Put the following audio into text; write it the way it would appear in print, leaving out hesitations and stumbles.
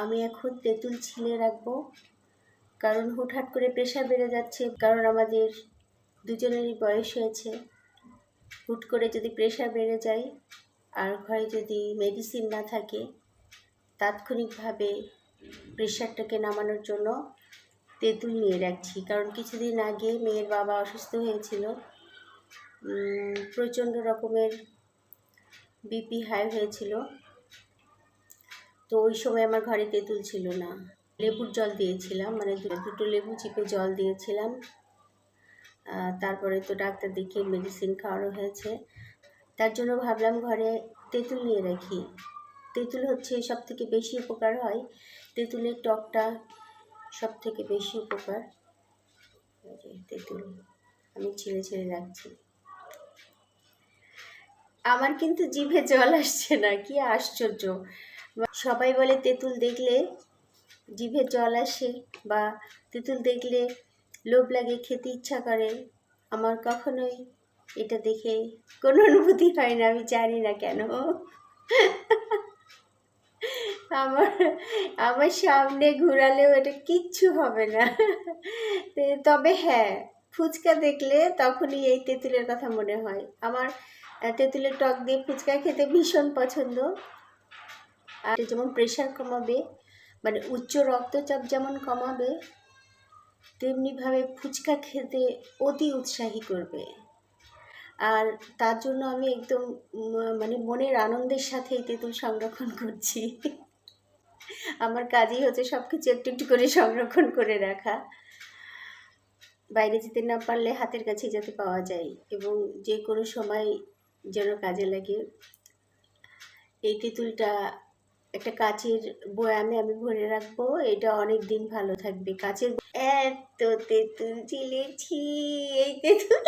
আমি এখন তেঁতুল ছিলে রাখবো, কারণ হুটহাট করে প্রেশার বেড়ে যাচ্ছে। কারণ আমাদের দুজনেরই বয়স হয়েছে, হুট করে যদি প্রেশার বেড়ে যায় আর ঘরে যদি মেডিসিন না থাকে, তাৎক্ষণিকভাবে প্রেশারটাকে নামানোর জন্য তেঁতুল নিয়ে রাখছি। কারণ কিছুদিন আগে মেয়ের বাবা অসুস্থ হয়েছিল, প্রচণ্ড রকমের বিপি হাই হয়েছিল। তো ওই সময় আমার ঘরে তেঁতুল ছিল না, লেবুর জল দিয়েছিলাম, মানে দুটো লেবু চিপে জল দিয়েছিলাম। তারপরে তো ডাক্তার দেখিয়ে মেডিসিন খাওয়ানো হয়েছে। তার জন্য ভাবলাম ঘরে তেঁতুল নিয়ে রাখি। তেঁতুল হচ্ছে সব থেকে বেশি উপকার হয়, তেঁতুলের টকটা সব থেকে বেশি উপকার। তেঁতুল আমি ছেড়ে ছেড়ে রাখছি। আমার কিন্তু জিভে জল আসছে না, কি আশ্চর্য। সবাই বলে তেঁতুল দেখলে জিভে জল আসে বা তেঁতুল দেখলে লোভ লাগে, খেতে ইচ্ছা করে। আমার কখনোই এটা দেখে কোনো অনুভূতি হয় না, আমি জানি না কেন। আমার আমার সামনে ঘুরালেও এটা কিচ্ছু হবে না। তবে হ্যাঁ, ফুচকা দেখলে তখনই এই তেঁতুলের কথা মনে হয় আমার। তেঁতুলের টক দিয়ে ফুচকা খেতে ভীষণ পছন্দ। আর যেমন প্রেশার কমাবে, মানে উচ্চ রক্তচাপ যেমন কমাবে, তেমনিভাবে ফুচকা খেতে অতি উৎসাহী করবে। আর তার জন্য আমি একদম মানে মনের আনন্দের সাথে এই তেঁতুল সংরক্ষণ করছি। আমার কাজই হচ্ছে সব কিছু একটু একটু করে সংরক্ষণ করে রাখা, বাইরে যেতে না পারলে হাতের কাছে যাতে পাওয়া যায় এবং যে কোনো সময় যেন কাজে লাগে। এই তেঁতুলটা একটা কাচের বয়ামে আমি ভরে রাখবো, এটা অনেক দিন ভালো থাকবে। কাচের এত তেঁতুল ছিলেছি, এই তেঁতুল